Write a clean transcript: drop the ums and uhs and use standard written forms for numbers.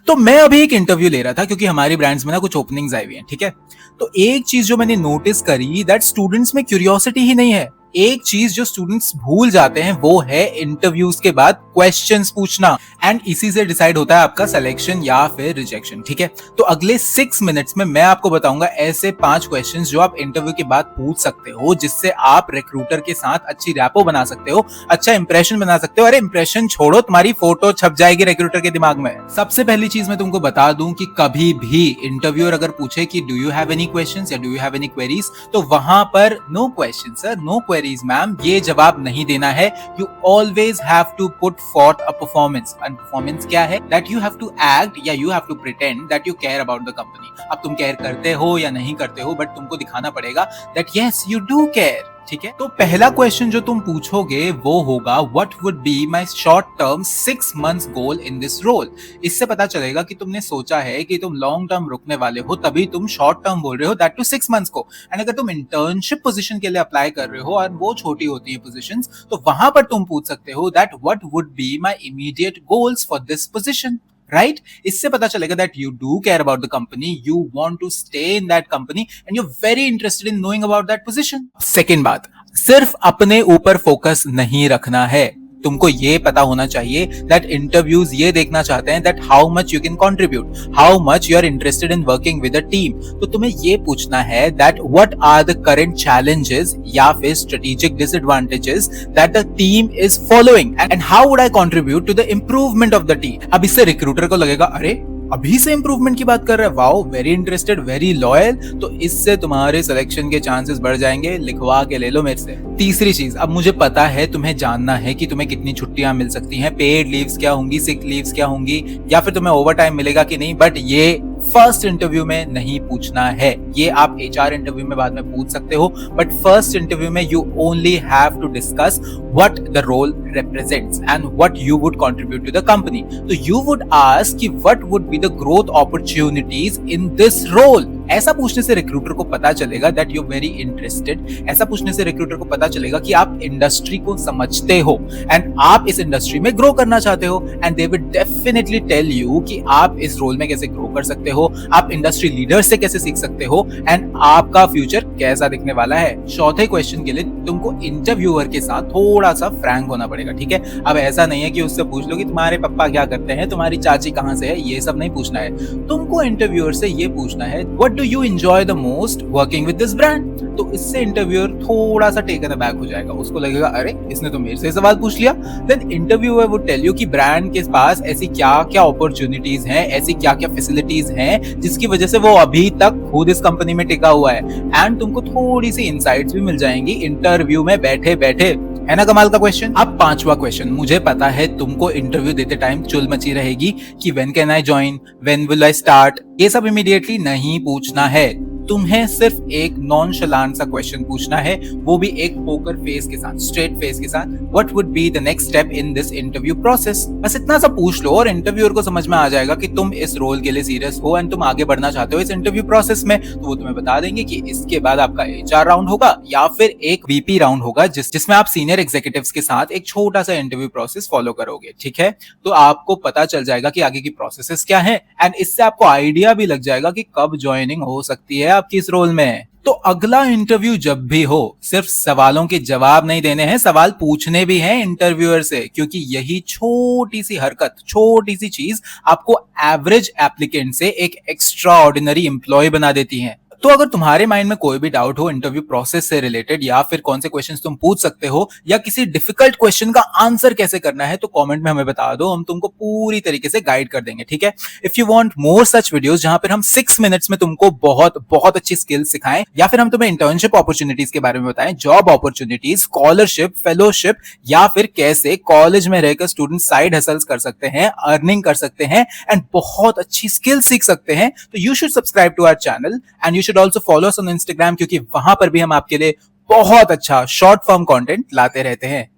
तो मैं अभी एक इंटरव्यू ले रहा था क्योंकि हमारी ब्रांड्स में ना कुछ ओपनिंग्स आई हुई हैं, ठीक है। तो एक चीज जो मैंने नोटिस करी दैट स्टूडेंट्स में क्यूरियोसिटी ही नहीं है। एक चीज जो स्टूडेंट्स भूल जाते हैं वो है इंटरव्यूज के बाद क्वेश्चंस पूछना, एंड इसी से डिसाइड होता है आपका सिलेक्शन या फिर रिजेक्शन, ठीक है। तो अगले 6 मिनट्स में मैं आपको बताऊंगा ऐसे 5 क्वेश्चंस जो आप इंटरव्यू के बाद पूछ सकते हो, जिससे आप रिक्रूटर के साथ अच्छी रैपो बना सकते हो, अच्छा इंप्रेशन बना सकते हो। अरे इंप्रेशन छोड़ो, तुम्हारी फोटो छप जाएगी रिक्रूटर के दिमाग में। सबसे पहली चीज मैं तुमको बता दूं कि कभी भी इंटरव्यूअर अगर पूछे कि do you have any questions या do you have any queries, तो वहां पर no question sir, no queries ma'am, ये जवाब नहीं देना है। You always have to put forth a performance. And performance क्या है? That you have to act या you have to pretend that you care about the company. अब तुम केयर करते हो या नहीं करते हो, बट तुमको दिखाना पड़ेगा that yes you do care, ठीक है। तो पहला क्वेश्चन जो तुम पूछोगे वो होगा what would be my short term 6 months goal in this role. इससे पता चलेगा कि तुमने सोचा है कि तुम लॉन्ग टर्म रुकने वाले हो, तभी तुम शॉर्ट टर्म बोल रहे हो, दैट टू 6 मंथ्स को। एंड अगर तुम इंटर्नशिप पोजीशन के लिए अप्लाई कर रहे हो और वो छोटी होती है पोजीशंस, तो वहां पर तुम पूछ सकते हो that what would be my immediate goals for this position, right. इससे पता चलेगा that you do care about the company, you want to stay in that company and you are very interested in knowing about that position. Second बात, सिर्फ अपने ऊपर focus नहीं रखना है। तुमको ये पता होना चाहिए दैट इंटरव्यूज ये देखना चाहते हैं that how much you can contribute, how much you are interested in working with a team. तो तुम्हें ये पूछना है that what are the current challenges या फिर strategic disadvantages that the team is following and how would I contribute to the improvement of the team. अब इससे recruiter को लगेगा अरे अभी से इंप्रूवमेंट की बात कर रहे हैं, wow very interested, very loyal. तो इससे तुम्हारे सिलेक्शन के चांसेस बढ़ जाएंगे, लिखवा के ले लो मेरे से। तीसरी चीज, अब मुझे पता है तुम्हें जानना है कि तुम्हें कितनी छुट्टियां मिल सकती हैं, पेड लीव्स क्या होंगी, सिक लीव्स क्या होंगी, या फिर तुम्हें ओवर टाइम मिलेगा कि नहीं, बट ये फर्स्ट इंटरव्यू में नहीं पूछना है। ये आप एचआर इंटरव्यू में बाद में पूछ सकते हो, बट फर्स्ट इंटरव्यू में you only have to discuss what the role represents and what you would contribute to the company. So you would ask कि what would be the growth opportunities in this role. ऐसा पूछने से recruiter को पता चलेगा that you're very interested. ऐसा पूछने से रिक्रूटर को पता चलेगा कि आप इंडस्ट्री को समझते हो एंड आप इस इंडस्ट्री में ग्रो करना चाहते हो, and they will definitely tell you कि आप इस रोल में कैसे ग्रो कर सकते हो, आप इंडस्ट्री लीडर से कैसे सीख सकते हो, एंड आपका फ्यूचर कैसा दिखने वाला है। चौथे क्वेश्चन के लिए तुमको इंटरव्यूअर के साथ थोड़ा सा फ्रैंक होना पड़ेगा, ठीक है। अब ऐसा नहीं है कि उससे पूछ लो कि तुम्हारे पापा क्या करते हैं, तुम्हारी चाची कहां से है, ये सब नहीं पूछना है। तुमको इंटरव्यूअर से ये पूछना है what do you enjoy the most working with this brand. तो इससे इंटरव्यूअर थोड़ा सा टेकन अबैक हो जाएगा, उसको लगेगा अरे इसने तो मेरे से सवाल पूछ लिया। Then interviewer would tell you कि ब्रांड के पास ऐसी क्या क्या अपॉर्चुनिटीज हैं, ऐसी क्या क्या फैसिलिटीज हैं जिसकी वजह से वो अभी तक खुद इस कंपनी में टिका हुआ है, एंड तुमको थोड़ी सी इनसाइट्स भी मिल जाएंगी इंटरव्यू में बैठे बैठे। है ना कमाल का क्वेश्चन। अब पांचवा क्वेश्चन, मुझे पता है तुमको इंटरव्यू देते टाइम चुल मची रहेगी कि when can I join, when will I start. ये सब इमीडिएटली नहीं पूछना है। तुम्हें सिर्फ एक नॉनशलांट सा क्वेश्चन पूछना है, वो भी एक पोकर फेस के साथ, स्ट्रेट फेस के साथ। What would be the next step in this interview process. बस इतना सा पूछ लो और इंटरव्यूअर को समझ में आ जाएगा कि तुम इस रोल के लिए सीरियस हो एंड तुम आगे बढ़ना चाहते हो इस इंटरव्यू प्रोसेस में। तो वो तुम्हें बता देंगे कि इसके बाद आपका एचआर राउंड होगा या फिर एक वीपी राउंड होगा, जिसमें आप सीनियर एग्जीक्यूटिव्स के साथ एक छोटा सा इंटरव्यू प्रोसेस फॉलो करोगे, ठीक है। तो आपको पता चल जाएगा कि आगे की प्रोसेसेस क्या है, एंड इससे आपको आइडिया भी लग जाएगा कि कब ज्वाइनिंग हो सकती है आपकी इस रोल में। तो अगला इंटरव्यू जब भी हो, सिर्फ सवालों के जवाब नहीं देने हैं, सवाल पूछने भी हैं इंटरव्यूअर से, क्योंकि यही छोटी सी हरकत, छोटी सी चीज आपको एवरेज एप्लीकेंट से एक एक्स्ट्रा ऑर्डिनरी एम्प्लॉय बना देती है। तो अगर तुम्हारे माइंड में कोई भी डाउट हो इंटरव्यू प्रोसेस से रिलेटेड, या फिर कौन से क्वेश्चंस तुम पूछ सकते हो, या किसी डिफिकल्ट क्वेश्चन का आंसर कैसे करना है, तो कमेंट में हमें बता दो, हम तुमको पूरी तरीके से गाइड कर देंगे, ठीक है। If you want more such videos जहां पर हम 6 मिनट्स में तुमको बहुत बहुत अच्छी स्किल्स सिखाएं, या फिर हम तुम्हें इंटर्नशिप अपॉर्चुनिटीज के बारे में बताएं, जॉब अपॉर्चुनिटीज, स्कॉलरशिप, फेलोशिप, या फिर कैसे कॉलेज में रहकर स्टूडेंट साइड हसल्स कर सकते हैं, अर्निंग कर सकते हैं एंड बहुत अच्छी स्किल्स सीख सकते हैं, तो you should subscribe to our channel and you should also follow us on Instagram, क्योंकि वहां पर भी हम आपके लिए बहुत अच्छा शॉर्ट फॉर्म कंटेंट लाते रहते हैं।